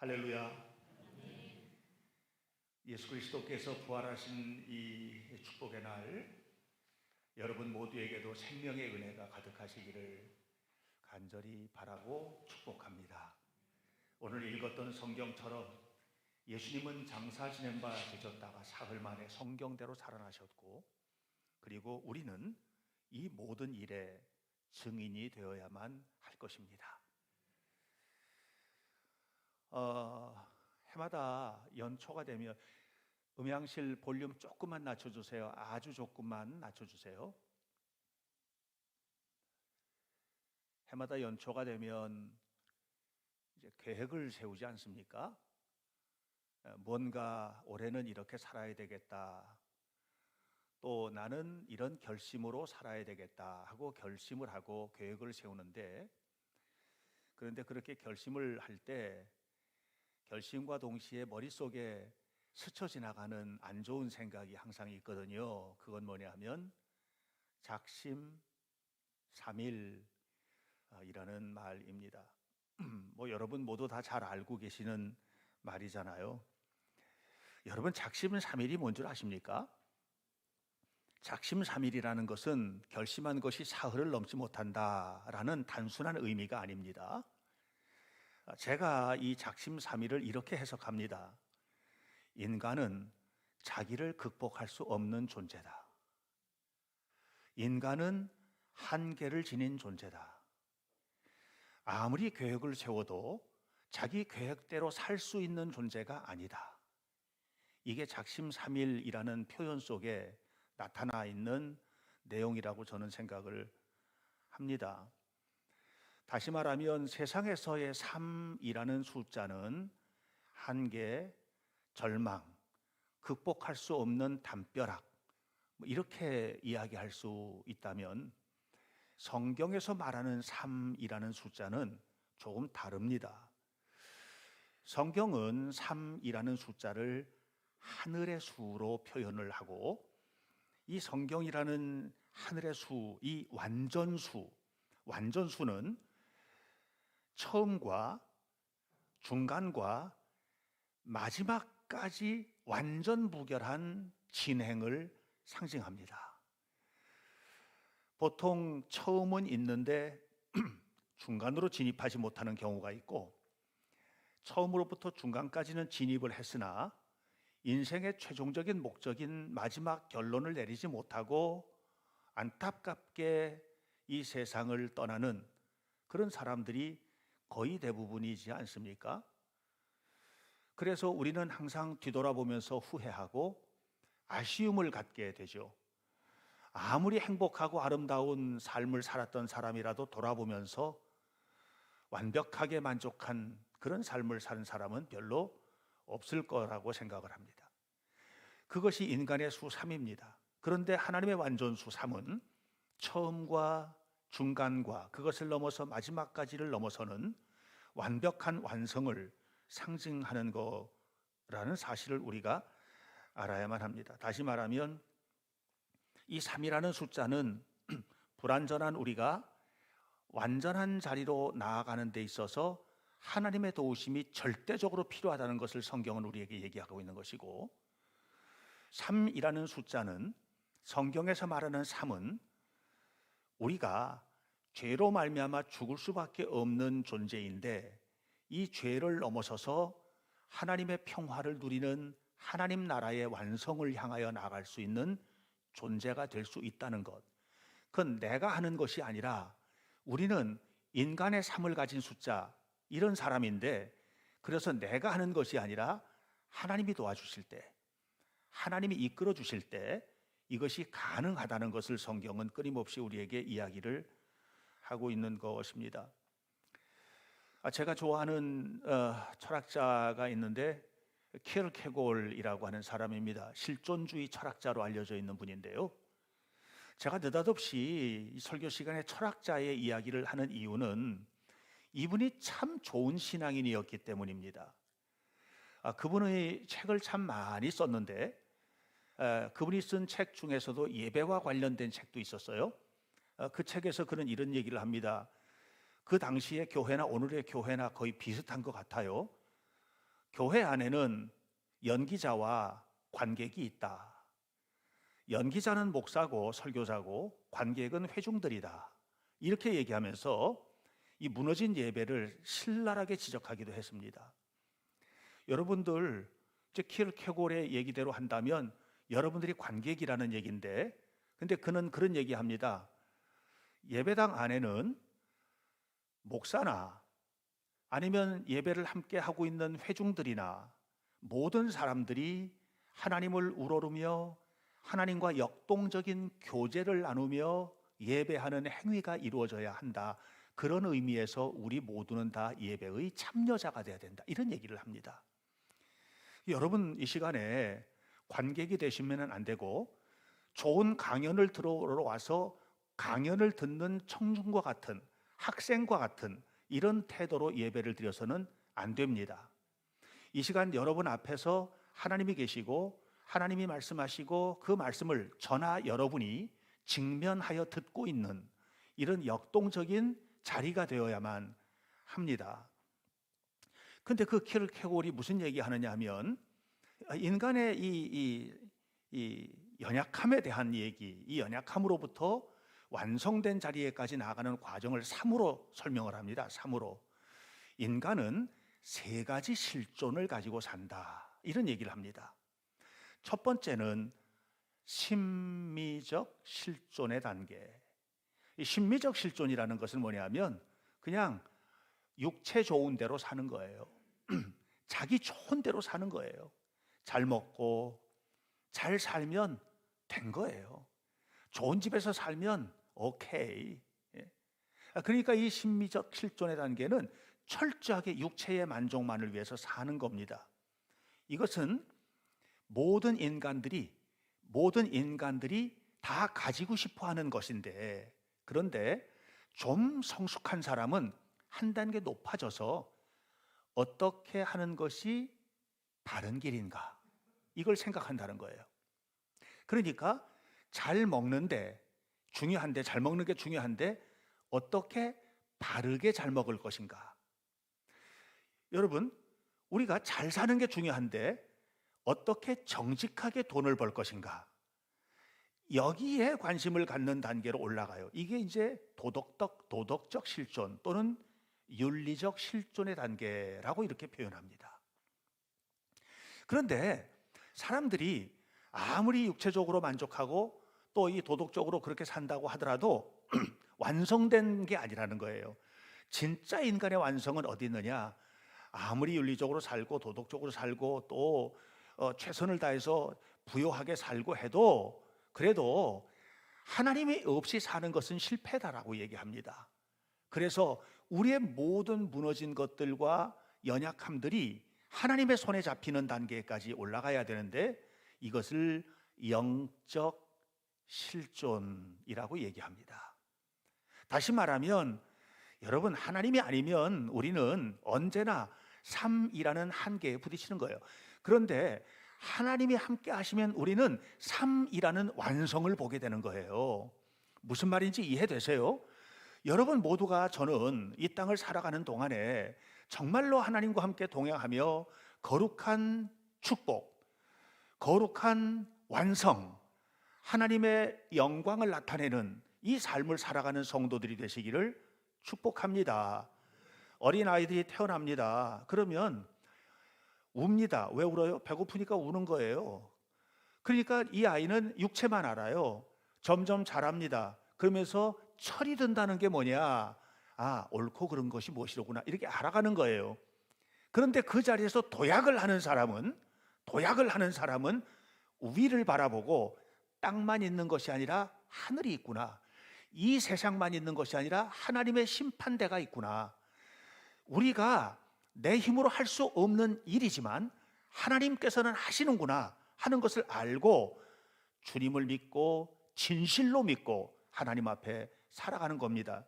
할렐루야. 예수 그리스도께서 부활하신 이 축복의 날, 여러분 모두에게도 생명의 은혜가 가득하시기를 간절히 바라고 축복합니다. 오늘 읽었던 성경처럼 예수님은 장사 지낸 바 되셨다가 사흘 만에 성경대로 살아나셨고, 그리고 우리는 이 모든 일에 증인이 되어야만 할 것입니다. 해마다 연초가 되면 음향실 볼륨 조금만 낮춰주세요. 아주 조금만 낮춰주세요. 해마다 연초가 되면 이제 계획을 세우지 않습니까? 뭔가 올해는 이렇게 살아야 되겠다. 또 나는 이런 결심으로 살아야 되겠다 하고 결심을 하고 계획을 세우는데, 그런데 그렇게 결심을 할 때 결심과 동시에 머릿속에 스쳐 지나가는 안 좋은 생각이 항상 있거든요. 그건 뭐냐 하면 작심삼일이라는 말입니다. 여러분 모두 다 잘 알고 계시는 말이잖아요. 여러분, 작심삼일이 뭔 줄 아십니까? 작심삼일이라는 것은 결심한 것이 사흘을 넘지 못한다라는 단순한 의미가 아닙니다. 제가 이 작심삼일을 이렇게 해석합니다. 인간은 자기를 극복할 수 없는 존재다. 인간은 한계를 지닌 존재다. 아무리 계획을 세워도 자기 계획대로 살 수 있는 존재가 아니다. 이게 작심삼일이라는 표현 속에 나타나 있는 내용이라고 저는 생각을 합니다. 다시 말하면 세상에서의 3이라는 숫자는 한계, 절망, 극복할 수 없는 담벼락, 이렇게 이야기할 수 있다면, 성경에서 말하는 3이라는 숫자는 조금 다릅니다. 성경은 3이라는 숫자를 하늘의 수로 표현을 하고, 이 성경이라는 하늘의 수, 이 완전수는 처음과 중간과 마지막까지 완전무결한 진행을 상징합니다. 보통 처음은 있는데 중간으로 진입하지 못하는 경우가 있고, 처음으로부터 중간까지는 진입을 했으나 인생의 최종적인 목적인 마지막 결론을 내리지 못하고 안타깝게 이 세상을 떠나는 그런 사람들이 거의 대부분이지 않습니까? 그래서 우리는 항상 뒤돌아보면서 후회하고 아쉬움을 갖게 되죠. 아무리 행복하고 아름다운 삶을 살았던 사람이라도 돌아보면서 완벽하게 만족한 그런 삶을 사는 사람은 별로 없을 거라고 생각을 합니다. 그것이 인간의 수 3입니다. 그런데 하나님의 완전수 3은 처음과 중간과 그것을 넘어서 마지막까지를 넘어서는 완벽한 완성을 상징하는 거라는 사실을 우리가 알아야만 합니다. 다시 말하면 이 3이라는 숫자는 불완전한 우리가 완전한 자리로 나아가는 데 있어서 하나님의 도우심이 절대적으로 필요하다는 것을 성경은 우리에게 얘기하고 있는 것이고, 3이라는 숫자는, 성경에서 말하는 3은 우리가 죄로 말미암아 죽을 수밖에 없는 존재인데, 이 죄를 넘어서서 하나님의 평화를 누리는 하나님 나라의 완성을 향하여 나아갈 수 있는 존재가 될 수 있다는 것. 그건 내가 하는 것이 아니라 우리는 인간의 삶을 가진 숫자, 이런 사람인데, 그래서 내가 하는 것이 아니라 하나님이 도와주실 때, 하나님이 이끌어 주실 때 이것이 가능하다는 것을 성경은 끊임없이 우리에게 이야기를 하고 있는 것입니다. 제가 좋아하는 철학자가 있는데 키르케고르이라고 하는 사람입니다. 실존주의 철학자로 알려져 있는 분인데요. 제가 느닷없이 이 설교 시간에 철학자의 이야기를 하는 이유는 이분이 참 좋은 신앙인이었기 때문입니다. 그분의 책을 참 많이 썼는데, 그분이 쓴 책 중에서도 예배와 관련된 책도 있었어요. 그 책에서 그는 이런 얘기를 합니다. 그 당시의 교회나 오늘의 교회나 거의 비슷한 것 같아요. 교회 안에는 연기자와 관객이 있다. 연기자는 목사고 설교자고 관객은 회중들이다. 이렇게 얘기하면서 이 무너진 예배를 신랄하게 지적하기도 했습니다. 여러분들 이제 킬케고르의 얘기대로 한다면 여러분들이 관객이라는 얘기인데, 근데 그는 그런 얘기합니다. 예배당 안에는 목사나 아니면 예배를 함께 하고 있는 회중들이나 모든 사람들이 하나님을 우러르며 하나님과 역동적인 교제를 나누며 예배하는 행위가 이루어져야 한다. 그런 의미에서 우리 모두는 다 예배의 참여자가 되어야 된다. 이런 얘기를 합니다. 여러분, 이 시간에 관객이 되시면 안 되고 좋은 강연을 들어러 와서 강연을 듣는 청중과 같은, 학생과 같은 이런 태도로 예배를 드려서는 안 됩니다. 이 시간 여러분 앞에서 하나님이 계시고 하나님이 말씀하시고 그 말씀을 저나 여러분이 직면하여 듣고 있는 이런 역동적인 자리가 되어야만 합니다. 근데 그 킬케고르이 무슨 얘기하느냐 하면 인간의 이 연약함에 대한 얘기, 이 연약함으로부터 완성된 자리에까지 나아가는 과정을 3으로 설명을 합니다. 3으로. 인간은 3가지 실존을 가지고 산다. 이런 얘기를 합니다. 첫 번째는 심미적 실존의 단계. 이 심미적 실존이라는 것은 뭐냐면 그냥 육체 좋은 대로 사는 거예요. 자기 좋은 대로 사는 거예요. 잘 먹고 잘 살면 된 거예요. 좋은 집에서 살면 오케이. 그러니까 이 심미적 실존의 단계는 철저하게 육체의 만족만을 위해서 사는 겁니다. 이것은 모든 인간들이 다 가지고 싶어 하는 것인데, 그런데 좀 성숙한 사람은 한 단계 높아져서 어떻게 하는 것이 바른 길인가, 이걸 생각한다는 거예요. 그러니까 잘 먹는데 중요한데, 잘 먹는 게 중요한데 어떻게 바르게 잘 먹을 것인가. 여러분, 우리가 잘 사는 게 중요한데 어떻게 정직하게 돈을 벌 것인가, 여기에 관심을 갖는 단계로 올라가요. 이게 이제 도덕적 실존 또는 윤리적 실존의 단계라고 이렇게 표현합니다. 그런데 사람들이 아무리 육체적으로 만족하고 또 이 도덕적으로 그렇게 산다고 하더라도 완성된 게 아니라는 거예요. 진짜 인간의 완성은 어디 있느냐? 아무리 윤리적으로 살고 도덕적으로 살고 또 최선을 다해서 부유하게 살고 해도 그래도 하나님이 없이 사는 것은 실패다라고 얘기합니다. 그래서 우리의 모든 무너진 것들과 연약함들이 하나님의 손에 잡히는 단계까지 올라가야 되는데 이것을 영적 실존이라고 얘기합니다. 다시 말하면 여러분, 하나님이 아니면 우리는 언제나 삶이라는 한계에 부딪히는 거예요. 그런데 하나님이 함께 하시면 우리는 삶이라는 완성을 보게 되는 거예요. 무슨 말인지 이해되세요? 여러분 모두가, 저는 이 땅을 살아가는 동안에 정말로 하나님과 함께 동행하며 거룩한 축복, 거룩한 완성, 하나님의 영광을 나타내는 이 삶을 살아가는 성도들이 되시기를 축복합니다. 어린아이들이 태어납니다. 그러면 웁니다. 왜 울어요? 배고프니까 우는 거예요. 그러니까 이 아이는 육체만 알아요. 점점 자랍니다. 그러면서 철이 든다는 게 뭐냐? 아, 옳고 그른 것이 무엇이로구나, 이렇게 알아가는 거예요. 그런데 그 자리에서 도약을 하는 사람은 위를 바라보고 땅만 있는 것이 아니라 하늘이 있구나, 이 세상만 있는 것이 아니라 하나님의 심판대가 있구나, 우리가 내 힘으로 할 수 없는 일이지만 하나님께서는 하시는구나 하는 것을 알고 주님을 믿고 진실로 믿고 하나님 앞에 살아가는 겁니다.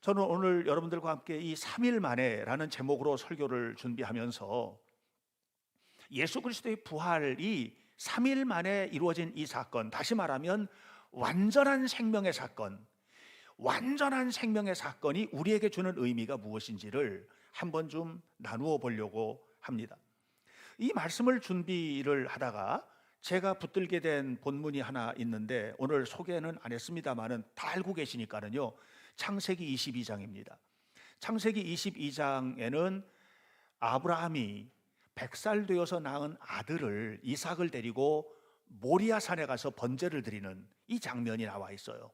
저는 오늘 여러분들과 함께 이 3일 만에라는 제목으로 설교를 준비하면서 예수 그리스도의 부활이 3일 만에 이루어진 이 사건, 다시 말하면 완전한 생명의 사건, 완전한 생명의 사건이 우리에게 주는 의미가 무엇인지를 한번 좀 나누어 보려고 합니다. 이 말씀을 준비를 하다가 제가 붙들게 된 본문이 하나 있는데 오늘 소개는 안 했습니다만은 다 알고 계시니까는요. 창세기 22장입니다. 창세기 22장에는 아브라함이 100살 되어서 낳은 아들을 이삭을 데리고 모리아 산에 가서 번제를 드리는 이 장면이 나와 있어요.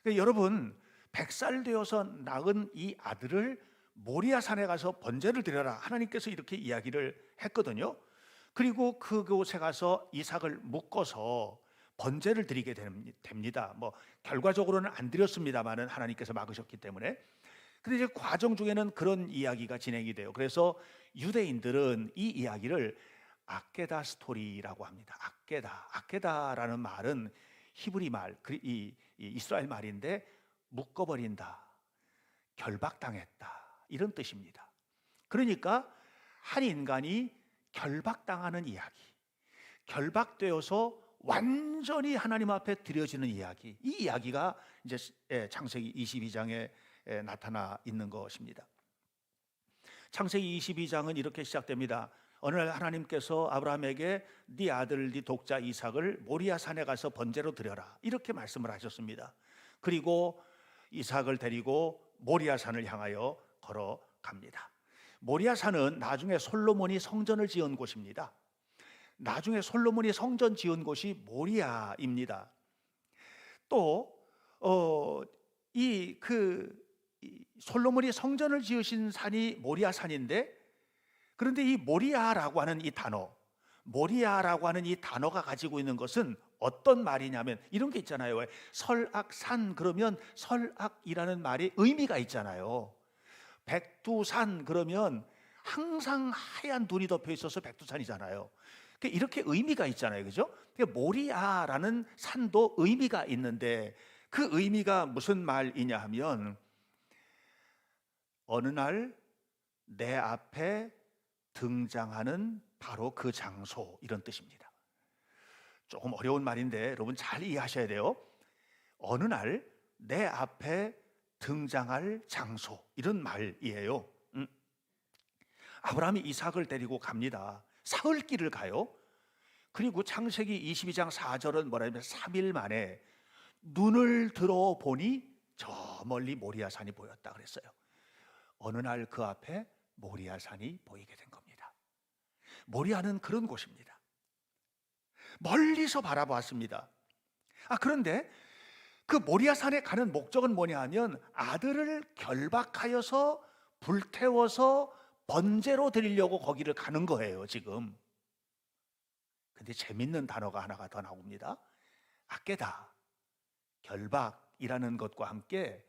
그러니까 여러분, 100살 되어서 낳은 이 아들을 모리아 산에 가서 번제를 드려라, 하나님께서 이렇게 이야기를 했거든요. 그리고 그곳에 가서 이삭을 묶어서 번제를 드리게 됩니다. 뭐 결과적으로는 안 드렸습니다만은 하나님께서 막으셨기 때문에. 근데 이제 과정 중에는 그런 이야기가 진행이 돼요. 그래서 유대인들은 이 이야기를 아케다 스토리라고 합니다. 아케다라는 말은 히브리 말, 이 이스라엘 말인데 묶어버린다, 결박당했다, 이런 뜻입니다. 그러니까 한 인간이 결박당하는 이야기, 결박되어서 완전히 하나님 앞에 드려지는 이야기, 이 이야기가 이제 창세기 22장에 나타나 있는 것입니다. 창세기 22장은 이렇게 시작됩니다. 어느 날 하나님께서 아브라함에게 네 아들 네 독자 이삭을 모리아 산에 가서 번제로 드려라, 이렇게 말씀을 하셨습니다. 그리고 이삭을 데리고 모리아 산을 향하여 걸어갑니다. 모리아 산은 나중에 솔로몬이 성전을 지은 곳입니다. 나중에 솔로몬이 성전 지은 곳이 모리아입니다. 또 솔로몬이 성전을 지으신 산이 모리아 산인데, 그런데 이 모리아라고 하는 이 단어가 가지고 있는 것은 어떤 말이냐면 이런 게 있잖아요. 설악산 그러면 설악이라는 말이 의미가 있잖아요. 백두산 그러면 항상 하얀 눈이 덮여 있어서 백두산이잖아요. 이렇게 의미가 있잖아요, 그죠? 모리아라는 산도 의미가 있는데 그 의미가 무슨 말이냐 하면 어느 날 내 앞에 등장하는 바로 그 장소, 이런 뜻입니다. 조금 어려운 말인데 여러분 잘 이해하셔야 돼요. 어느 날 내 앞에 등장할 장소, 이런 말이에요. 아브라함이 이삭을 데리고 갑니다. 사흘길을 가요. 그리고 창세기 22장 4절은 뭐라냐면 3일 만에 눈을 들어보니 저 멀리 모리아산이 보였다 그랬어요. 어느 날 그 앞에 모리아산이 보이게 된 겁니다. 모리아는 그런 곳입니다. 멀리서 바라보았습니다. 그런데 그 모리아산에 가는 목적은 뭐냐 하면 아들을 결박하여서 불태워서 번제로 드리려고 거기를 가는 거예요, 지금. 근데 재밌는 단어가 하나가 더 나옵니다. 아케다, 결박이라는 것과 함께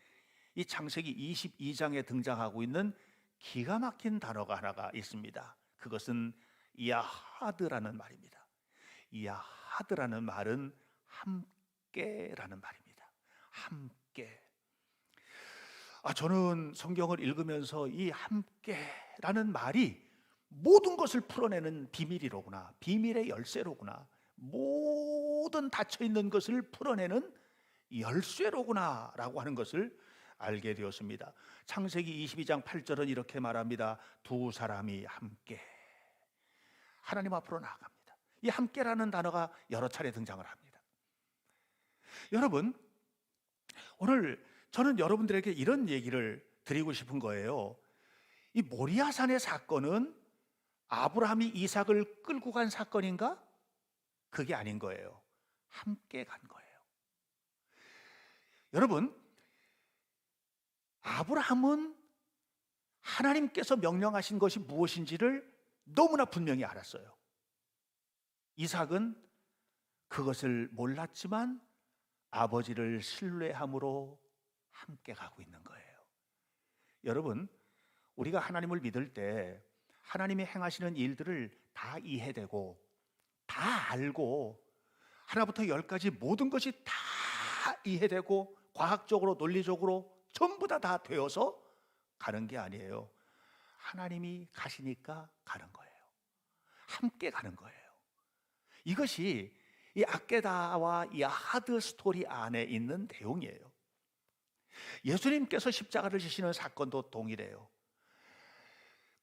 이 창세기 22장에 등장하고 있는 기가 막힌 단어가 하나가 있습니다. 그것은 야하드라는 말입니다. 야하드라는 말은 함께라는 말입니다. 함께. 저는 성경을 읽으면서 이 함께라는 말이 모든 것을 풀어내는 비밀이로구나, 비밀의 열쇠로구나, 모든 닫혀있는 것을 풀어내는 열쇠로구나 라고 하는 것을 알게 되었습니다. 창세기 22장 8절은 이렇게 말합니다. 두 사람이 함께 하나님 앞으로 나아갑니다. 이 함께라는 단어가 여러 차례 등장을 합니다. 여러분, 오늘 저는 여러분들에게 이런 얘기를 드리고 싶은 거예요. 이 모리아산의 사건은 아브라함이 이삭을 끌고 간 사건인가? 그게 아닌 거예요. 함께 간 거예요. 여러분, 아브라함은 하나님께서 명령하신 것이 무엇인지를 너무나 분명히 알았어요. 이삭은 그것을 몰랐지만 아버지를 신뢰함으로 함께 가고 있는 거예요. 여러분, 우리가 하나님을 믿을 때 하나님이 행하시는 일들을 다 이해되고 다 알고 하나부터 열까지 모든 것이 다 이해되고 과학적으로 논리적으로 전부 다 되어서 가는 게 아니에요. 하나님이 가시니까 가는 거예요. 함께 가는 거예요. 이것이 이 아케다와 야하드 스토리 안에 있는 내용이에요. 예수님께서 십자가를 지시는 사건도 동일해요.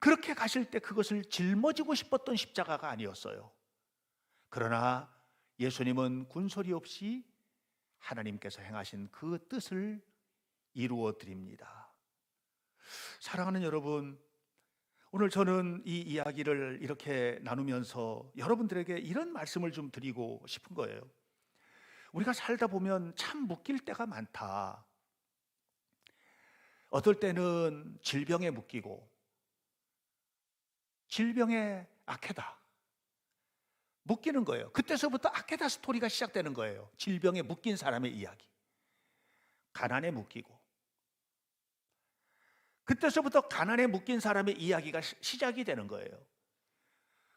그렇게 가실 때 그것을 짊어지고 싶었던 십자가가 아니었어요. 그러나 예수님은 군소리 없이 하나님께서 행하신 그 뜻을 이루어 드립니다. 사랑하는 여러분, 오늘 저는 이 이야기를 이렇게 나누면서 여러분들에게 이런 말씀을 좀 드리고 싶은 거예요. 우리가 살다 보면 참 묶일 때가 많다. 어떨 때는 질병에 묶이고 질병의 아케다 묶이는 거예요. 그때서부터 아케다 스토리가 시작되는 거예요. 질병에 묶인 사람의 이야기. 가난에 묶이고 그때서부터 가난에 묶인 사람의 이야기가 시작이 되는 거예요.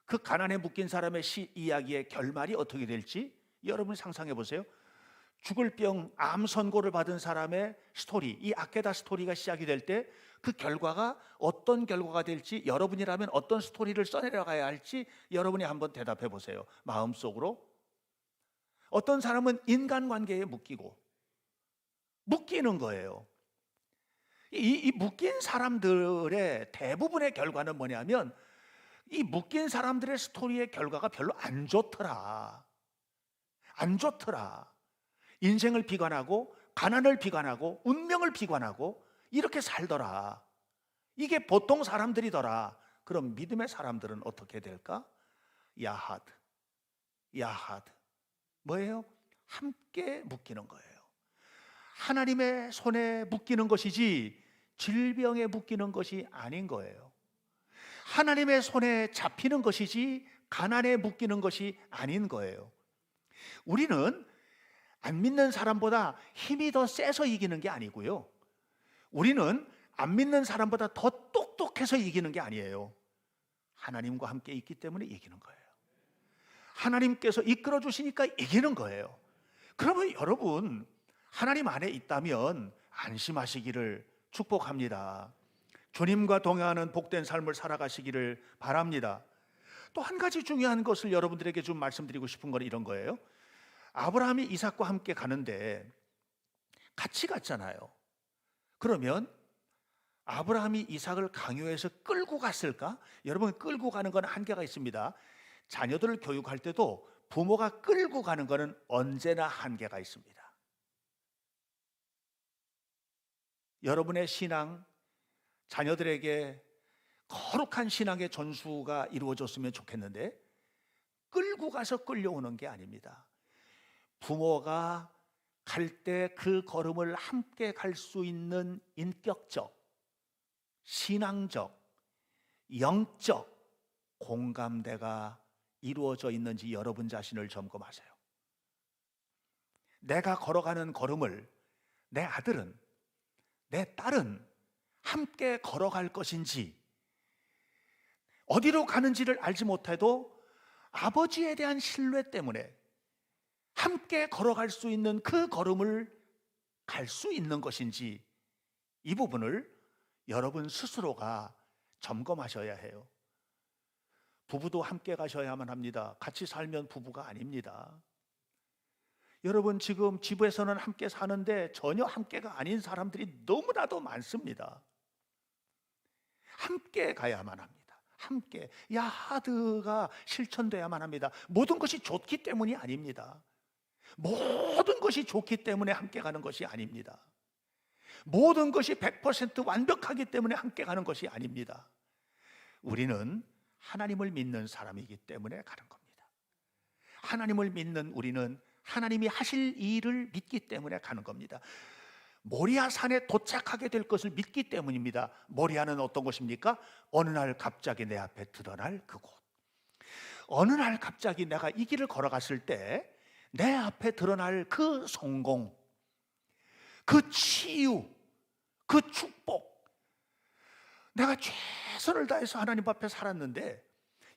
그 가난에 묶인 사람의 이야기의 결말이 어떻게 될지 여러분이 상상해 보세요. 죽을 병, 암 선고를 받은 사람의 스토리, 이 아케다 스토리가 시작이 될 때 그 결과가 어떤 결과가 될지, 여러분이라면 어떤 스토리를 써내려가야 할지 여러분이 한번 대답해 보세요. 마음속으로. 어떤 사람은 인간관계에 묶이는 거예요. 이 묶인 사람들의 대부분의 결과는 뭐냐면 이 묶인 사람들의 스토리의 결과가 별로 안 좋더라. 인생을 비관하고 가난을 비관하고 운명을 비관하고 이렇게 살더라. 이게 보통 사람들이더라. 그럼 믿음의 사람들은 어떻게 될까? 야하드. 뭐예요? 함께 묶이는 거예요. 하나님의 손에 묶이는 것이지 질병에 묶이는 것이 아닌 거예요. 하나님의 손에 잡히는 것이지 가난에 묶이는 것이 아닌 거예요. 우리는 안 믿는 사람보다 힘이 더 세서 이기는 게 아니고요. 우리는 안 믿는 사람보다 더 똑똑해서 이기는 게 아니에요. 하나님과 함께 있기 때문에 이기는 거예요. 하나님께서 이끌어 주시니까 이기는 거예요. 그러면 여러분, 하나님 안에 있다면 안심하시기를 축복합니다. 주님과 동행하는 복된 삶을 살아가시기를 바랍니다. 또 한 가지 중요한 것을 여러분들에게 좀 말씀드리고 싶은 건 이런 거예요. 아브라함이 이삭과 함께 가는데 같이 갔잖아요. 그러면 아브라함이 이삭을 강요해서 끌고 갔을까? 여러분, 끌고 가는 건 한계가 있습니다. 자녀들을 교육할 때도 부모가 끌고 가는 것은 언제나 한계가 있습니다. 여러분의 신앙, 자녀들에게 거룩한 신앙의 전수가 이루어졌으면 좋겠는데 끌고 가서 끌려오는 게 아닙니다. 부모가 갈 때 그 걸음을 함께 갈 수 있는 인격적, 신앙적, 영적 공감대가 이루어져 있는지 여러분 자신을 점검하세요. 내가 걸어가는 걸음을 내 아들은, 내 딸은 함께 걸어갈 것인지, 어디로 가는지를 알지 못해도 아버지에 대한 신뢰 때문에 함께 걸어갈 수 있는 그 걸음을 갈 수 있는 것인지, 이 부분을 여러분 스스로가 점검하셔야 해요. 부부도 함께 가셔야만 합니다. 같이 살면 부부가 아닙니다. 여러분, 지금 집에서는 함께 사는데 전혀 함께가 아닌 사람들이 너무나도 많습니다. 함께 가야만 합니다. 함께. 야하드가 실천돼야만 합니다. 모든 것이 좋기 때문이 아닙니다. 모든 것이 좋기 때문에 함께 가는 것이 아닙니다. 모든 것이 100% 완벽하기 때문에 함께 가는 것이 아닙니다. 우리는 하나님을 믿는 사람이기 때문에 가는 겁니다. 하나님을 믿는 우리는 하나님이 하실 일을 믿기 때문에 가는 겁니다. 모리아 산에 도착하게 될 것을 믿기 때문입니다. 모리아는 어떤 곳입니까? 어느 날 갑자기 내 앞에 드러날 그곳. 어느 날 갑자기 내가 이 길을 걸어갔을 때 내 앞에 드러날 그 성공, 그 치유, 그 축복. 내가 최선을 다해서 하나님 앞에 살았는데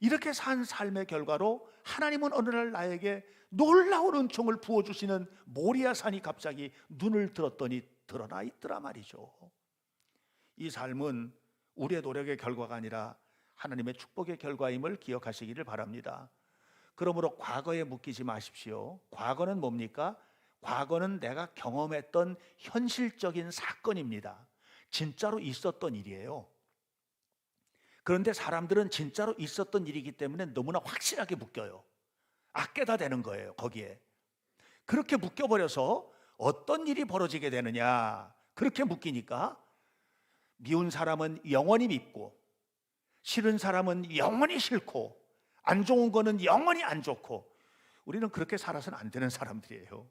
이렇게 산 삶의 결과로 하나님은 어느 날 나에게 놀라운 은총을 부어주시는 모리아산이 갑자기 눈을 들었더니 드러나 있더라 말이죠. 이 삶은 우리의 노력의 결과가 아니라 하나님의 축복의 결과임을 기억하시기를 바랍니다. 그러므로 과거에 묶이지 마십시오. 과거는 뭡니까? 과거는 내가 경험했던 현실적인 사건입니다. 진짜로 있었던 일이에요. 그런데 사람들은 진짜로 있었던 일이기 때문에 너무나 확실하게 묶여요. 깨다 되는 거예요, 거기에. 그렇게 묶여버려서 어떤 일이 벌어지게 되느냐, 그렇게 묶이니까 미운 사람은 영원히 밉고, 싫은 사람은 영원히 싫고, 안 좋은 거는 영원히 안 좋고, 우리는 그렇게 살아서는 안 되는 사람들이에요.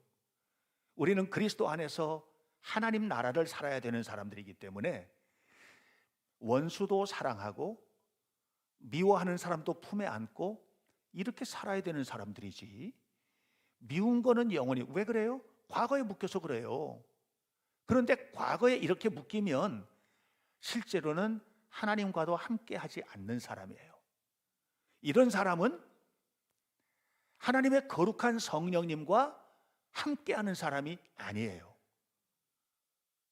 우리는 그리스도 안에서 하나님 나라를 살아야 되는 사람들이기 때문에 원수도 사랑하고 미워하는 사람도 품에 안고 이렇게 살아야 되는 사람들이지, 미운 거는 영원히, 왜 그래요? 과거에 묶여서 그래요. 그런데 과거에 이렇게 묶이면 실제로는 하나님과도 함께 하지 않는 사람이에요. 이런 사람은 하나님의 거룩한 성령님과 함께하는 사람이 아니에요.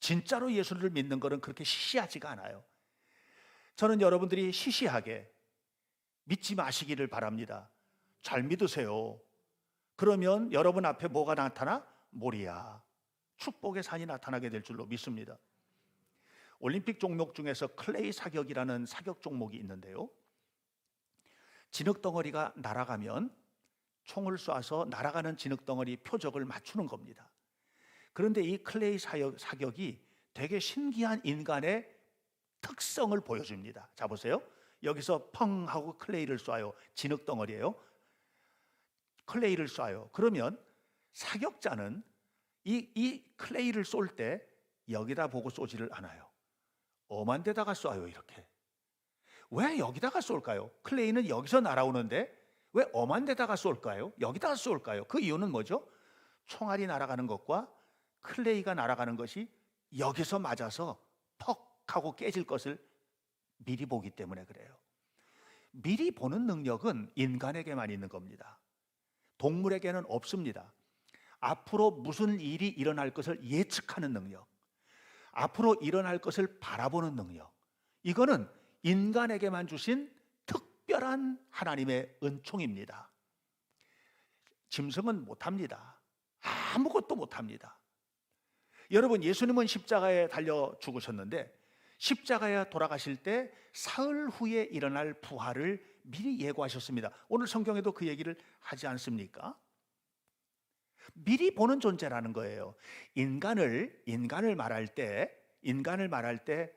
진짜로 예수를 믿는 것은 그렇게 시시하지가 않아요. 저는 여러분들이 시시하게 믿지 마시기를 바랍니다. 잘 믿으세요. 그러면 여러분 앞에 뭐가 나타나? 모리아, 축복의 산이 나타나게 될 줄로 믿습니다. 올림픽 종목 중에서 클레이 사격이라는 사격 종목이 있는데요, 진흙덩어리가 날아가면 총을 쏴서 날아가는 진흙덩어리 표적을 맞추는 겁니다. 그런데 이 클레이 사격이 되게 신기한 인간의 특성을 보여줍니다. 자, 보세요. 여기서 펑 하고 클레이를 쏴요. 진흙덩어리예요. 클레이를 쏴요. 그러면 사격자는 이 클레이를 쏠 때 여기다 보고 쏘지를 않아요. 엄한 데다가 쏴요. 이렇게. 왜 여기다가 쏠까요? 클레이는 여기서 날아오는데 왜 엄한 데다가 쏠까요? 여기다가 쏠까요? 그 이유는 뭐죠? 총알이 날아가는 것과 클레이가 날아가는 것이 여기서 맞아서 퍽 하고 깨질 것을 미리 보기 때문에 그래요. 미리 보는 능력은 인간에게만 있는 겁니다. 동물에게는 없습니다. 앞으로 무슨 일이 일어날 것을 예측하는 능력, 앞으로 일어날 것을 바라보는 능력, 이거는 인간에게만 주신 특별한 하나님의 은총입니다. 짐승은 못합니다. 아무것도 못합니다. 여러분, 예수님은 십자가에 달려 죽으셨는데 십자가에 돌아가실 때 사흘 후에 일어날 부활을 미리 예고하셨습니다. 오늘 성경에도 그 얘기를 하지 않습니까? 미리 보는 존재라는 거예요. 인간을 말할 때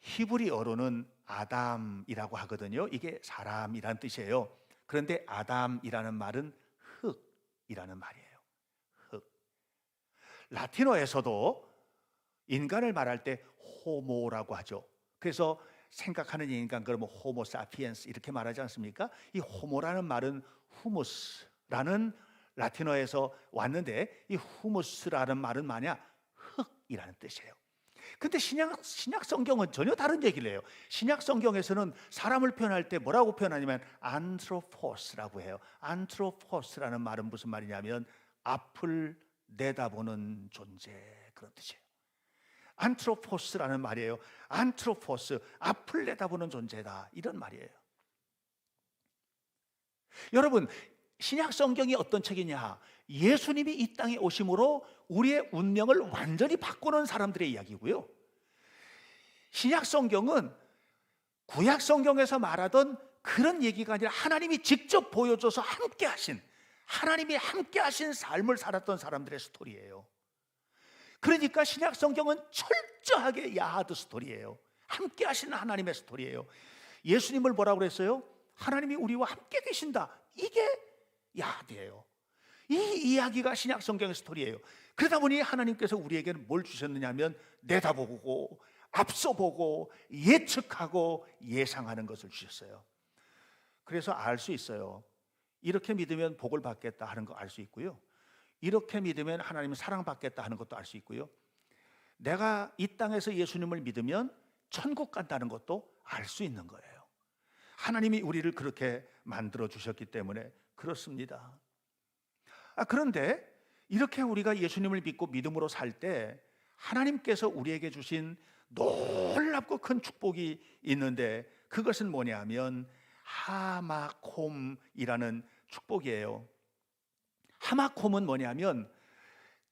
히브리어로는 아담이라고 하거든요. 이게 사람이란 뜻이에요. 그런데 아담이라는 말은 흙이라는 말이에요. 흙. 라틴어에서도 인간을 말할 때 호모라고 하죠. 그래서 생각하는 인간, 그러면 호모 사피엔스 이렇게 말하지 않습니까? 이 호모라는 말은 후무스라는 라틴어에서 왔는데, 이 후무스라는 말은 뭐냐? 흙이라는 뜻이에요. 근데 신약 성경은 전혀 다른 얘기를 해요. 신약 성경에서는 사람을 표현할 때 뭐라고 표현하냐면 안트로포스라고 해요. 안트로포스라는 말은 무슨 말이냐면 앞을 내다보는 존재, 그런 뜻이에요. 안트로포스라는 말이에요. 안트로포스, 앞을 내다보는 존재다, 이런 말이에요. 여러분, 신약 성경이 어떤 책이냐? 예수님이 이 땅에 오심으로 우리의 운명을 완전히 바꾸는 사람들의 이야기고요. 신약 성경은 구약 성경에서 말하던 그런 얘기가 아니라 하나님이 직접 보여줘서 하나님이 함께 하신 삶을 살았던 사람들의 스토리예요. 그러니까 신약 성경은 철저하게 야하드 스토리예요. 함께 하시는 하나님의 스토리예요. 예수님을 뭐라고 그랬어요? 하나님이 우리와 함께 계신다. 이게 야하드예요. 이 이야기가 신약 성경의 스토리예요. 그러다 보니 하나님께서 우리에게는 뭘 주셨느냐면 내다보고 앞서보고 예측하고 예상하는 것을 주셨어요. 그래서 알 수 있어요. 이렇게 믿으면 복을 받겠다 하는 거 알 수 있고요. 이렇게 믿으면 하나님은 사랑받겠다 하는 것도 알 수 있고요. 내가 이 땅에서 예수님을 믿으면 천국 간다는 것도 알 수 있는 거예요. 하나님이 우리를 그렇게 만들어 주셨기 때문에 그렇습니다. 그런데 이렇게 우리가 예수님을 믿고 믿음으로 살 때 하나님께서 우리에게 주신 놀랍고 큰 축복이 있는데, 그것은 뭐냐면 하마콤이라는 축복이에요. 하마콤은 뭐냐면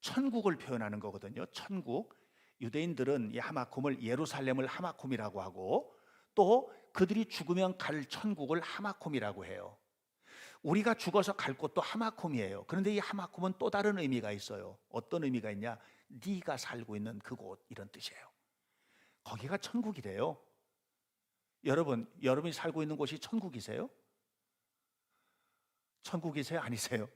천국을 표현하는 거거든요. 천국. 유대인들은 이 하마콤을 예루살렘을 하마콤이라고 하고, 또 그들이 죽으면 갈 천국을 하마콤이라고 해요. 우리가 죽어서 갈 곳도 하마콤이에요. 그런데 이 하마콤은 또 다른 의미가 있어요. 어떤 의미가 있냐? 네가 살고 있는 그곳, 이런 뜻이에요. 거기가 천국이래요. 여러분이 살고 있는 곳이 천국이세요? 천국이세요? 아니세요?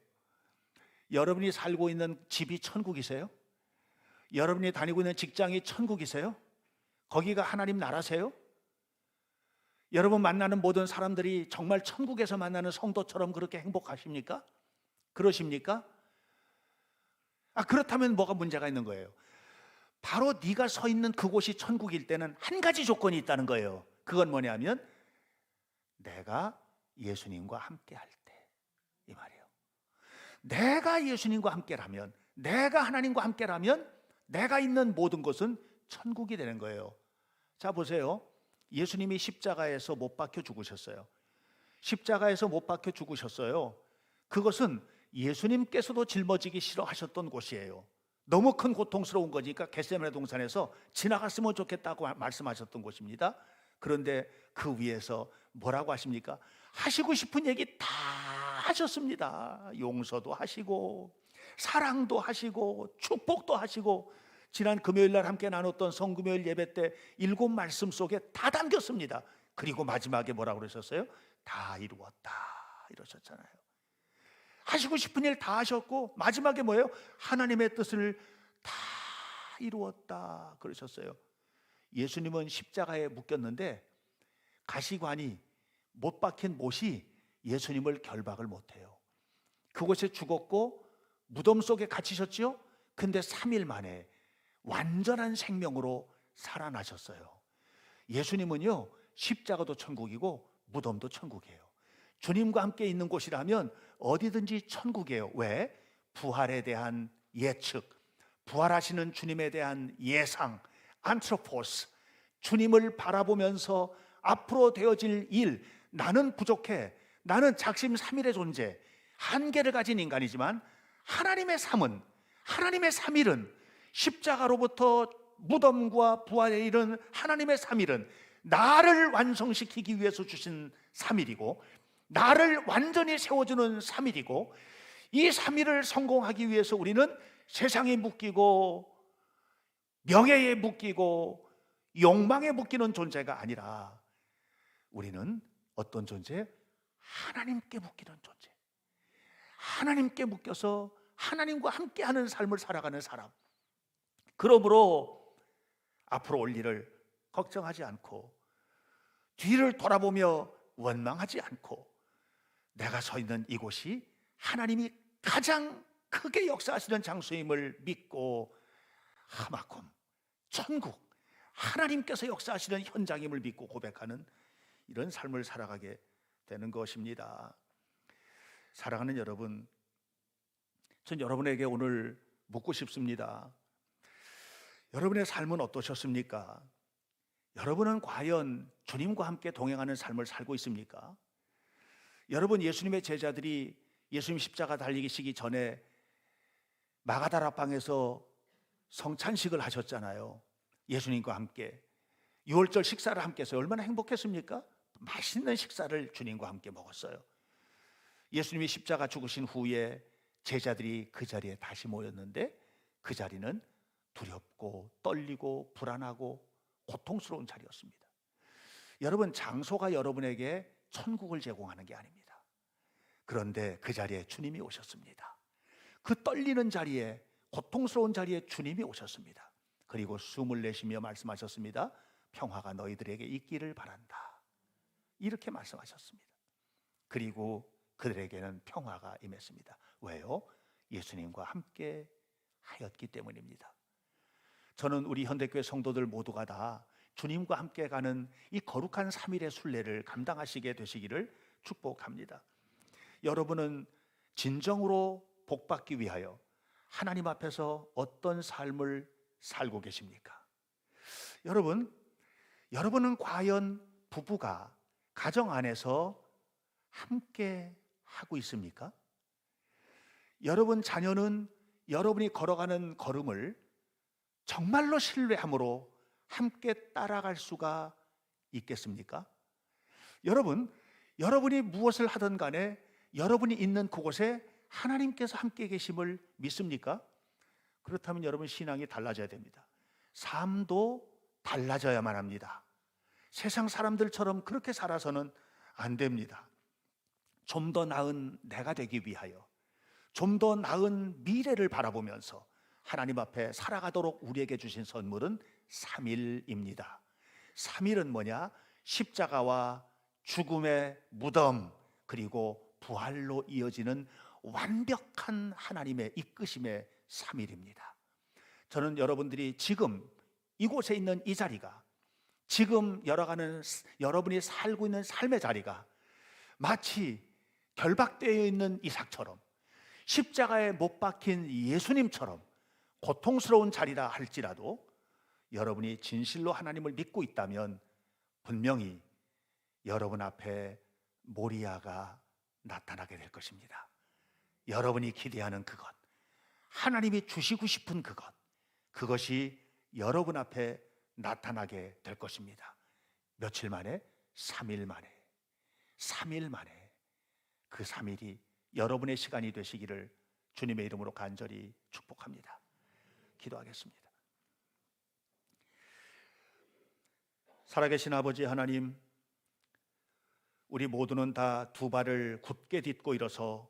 여러분이 살고 있는 집이 천국이세요? 여러분이 다니고 있는 직장이 천국이세요? 거기가 하나님 나라세요? 여러분 만나는 모든 사람들이 정말 천국에서 만나는 성도처럼 그렇게 행복하십니까? 그러십니까? 그렇다면 뭐가 문제가 있는 거예요? 바로 네가 서 있는 그곳이 천국일 때는 한 가지 조건이 있다는 거예요. 그건 뭐냐면 내가 예수님과 함께 할 때, 이 말이에요. 내가 예수님과 함께라면, 내가 하나님과 함께라면 내가 있는 모든 것은 천국이 되는 거예요. 자, 보세요. 예수님이 십자가에서 못 박혀 죽으셨어요. 십자가에서 못 박혀 죽으셨어요. 그것은 예수님께서도 짊어지기 싫어하셨던 곳이에요. 너무 큰 고통스러운 거니까 겟세마네 동산에서 지나갔으면 좋겠다고 말씀하셨던 곳입니다. 그런데 그 위에서 뭐라고 하십니까? 하시고 싶은 얘기 다 하셨습니다. 용서도 하시고 사랑도 하시고 축복도 하시고, 지난 금요일 날 함께 나눴던 성금요일 예배 때 7말씀 속에 다 담겼습니다. 그리고 마지막에 뭐라고 그러셨어요? 다 이루었다 이러셨잖아요. 하시고 싶은 일 다 하셨고 마지막에 뭐예요? 하나님의 뜻을 다 이루었다 그러셨어요. 예수님은 십자가에 묶였는데 가시관이 못 박힌 못이 예수님을 결박을 못해요. 그곳에 죽었고 무덤 속에 갇히셨죠? 근데 3일 만에 완전한 생명으로 살아나셨어요. 예수님은요, 십자가도 천국이고 무덤도 천국이에요. 주님과 함께 있는 곳이라면 어디든지 천국이에요. 왜? 부활에 대한 예측, 부활하시는 주님에 대한 예상, 안트로포스, 주님을 바라보면서 앞으로 되어질 일, 나는 부족해, 나는 작심삼일의 존재, 한계를 가진 인간이지만 하나님의 삶은, 하나님의 삼일은, 십자가로부터 무덤과 부활에 이른 하나님의 삼일은 나를 완성시키기 위해서 주신 삼일이고, 나를 완전히 세워주는 삼일이고, 이 삼일을 성공하기 위해서 우리는 세상에 묶이고 명예에 묶이고 욕망에 묶이는 존재가 아니라 우리는 어떤 존재? 하나님께 묶이는 존재, 하나님께 묶여서 하나님과 함께하는 삶을 살아가는 사람. 그러므로 앞으로 올 일을 걱정하지 않고 뒤를 돌아보며 원망하지 않고 내가 서 있는 이곳이 하나님이 가장 크게 역사하시는 장소임을 믿고 하마콤, 천국, 하나님께서 역사하시는 현장임을 믿고 고백하는 이런 삶을 살아가게 되는 것입니다. 사랑하는 여러분, 전 여러분에게 오늘 묻고 싶습니다. 여러분의 삶은 어떠셨습니까? 여러분은 과연 주님과 함께 동행하는 삶을 살고 있습니까? 여러분, 예수님의 제자들이 예수님 십자가 달리시기 전에 마가다락방에서 성찬식을 하셨잖아요. 예수님과 함께 유월절 식사를 함께 해서 얼마나 행복했습니까? 맛있는 식사를 주님과 함께 먹었어요. 예수님이 십자가 죽으신 후에 제자들이 그 자리에 다시 모였는데 그 자리는 두렵고 떨리고 불안하고 고통스러운 자리였습니다. 여러분, 장소가 여러분에게 천국을 제공하는 게 아닙니다. 그런데 그 자리에 주님이 오셨습니다. 그 떨리는 자리에, 고통스러운 자리에 주님이 오셨습니다. 그리고 숨을 내쉬며 말씀하셨습니다. 평화가 너희들에게 있기를 바란다, 이렇게 말씀하셨습니다. 그리고 그들에게는 평화가 임했습니다. 왜요? 예수님과 함께 하였기 때문입니다. 저는 우리 현대교회 성도들 모두가 다 주님과 함께 가는 이 거룩한 3일의 순례를 감당하시게 되시기를 축복합니다. 여러분은 진정으로 복받기 위하여 하나님 앞에서 어떤 삶을 살고 계십니까? 여러분은 과연 부부가 가정 안에서 함께 하고 있습니까? 여러분 자녀는 여러분이 걸어가는 걸음을 정말로 신뢰함으로 함께 따라갈 수가 있겠습니까? 여러분이 무엇을 하든 간에 여러분이 있는 그곳에 하나님께서 함께 계심을 믿습니까? 그렇다면 여러분 신앙이 달라져야 됩니다. 삶도 달라져야만 합니다. 세상 사람들처럼 그렇게 살아서는 안 됩니다. 좀 더 나은 내가 되기 위하여, 좀 더 나은 미래를 바라보면서 하나님 앞에 살아가도록 우리에게 주신 선물은 3일입니다. 3일은 뭐냐? 십자가와 죽음의 무덤, 그리고 부활로 이어지는 완벽한 하나님의 이끄심의 3일입니다. 저는 여러분들이 지금 이곳에 있는 이 자리가, 지금 여러분이 살고 있는 삶의 자리가 마치 결박되어 있는 이삭처럼, 십자가에 못 박힌 예수님처럼 고통스러운 자리라 할지라도 여러분이 진실로 하나님을 믿고 있다면 분명히 여러분 앞에 모리아가 나타나게 될 것입니다. 여러분이 기대하는 그것, 하나님이 주시고 싶은 그것이 여러분 앞에 나타나게 될 것입니다. 며칠 만에? 3일 만에 그 3일이 여러분의 시간이 되시기를 주님의 이름으로 간절히 축복합니다. 기도하겠습니다. 살아계신 아버지 하나님, 우리 모두는 다 두 발을 굳게 딛고 일어서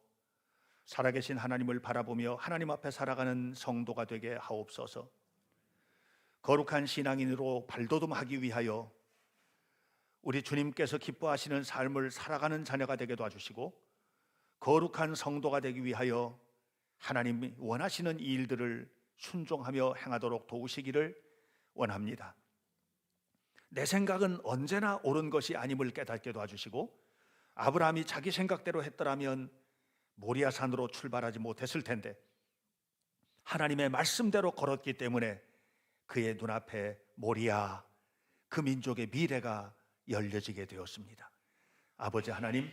살아계신 하나님을 바라보며 하나님 앞에 살아가는 성도가 되게 하옵소서. 거룩한 신앙인으로 발돋움하기 위하여 우리 주님께서 기뻐하시는 삶을 살아가는 자녀가 되게 도와주시고, 거룩한 성도가 되기 위하여 하나님이 원하시는 이 일들을 순종하며 행하도록 도우시기를 원합니다. 내 생각은 언제나 옳은 것이 아님을 깨닫게 도와주시고, 아브라함이 자기 생각대로 했더라면 모리아산으로 출발하지 못했을 텐데 하나님의 말씀대로 걸었기 때문에 그의 눈앞에 모리아, 그 민족의 미래가 열려지게 되었습니다. 아버지 하나님,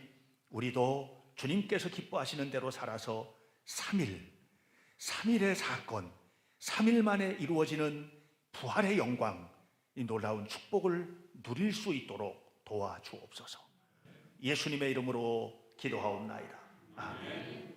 우리도 주님께서 기뻐하시는 대로 살아서 3일의 사건, 3일 만에 이루어지는 부활의 영광, 이 놀라운 축복을 누릴 수 있도록 도와주옵소서. 예수님의 이름으로 기도하옵나이다. 아멘.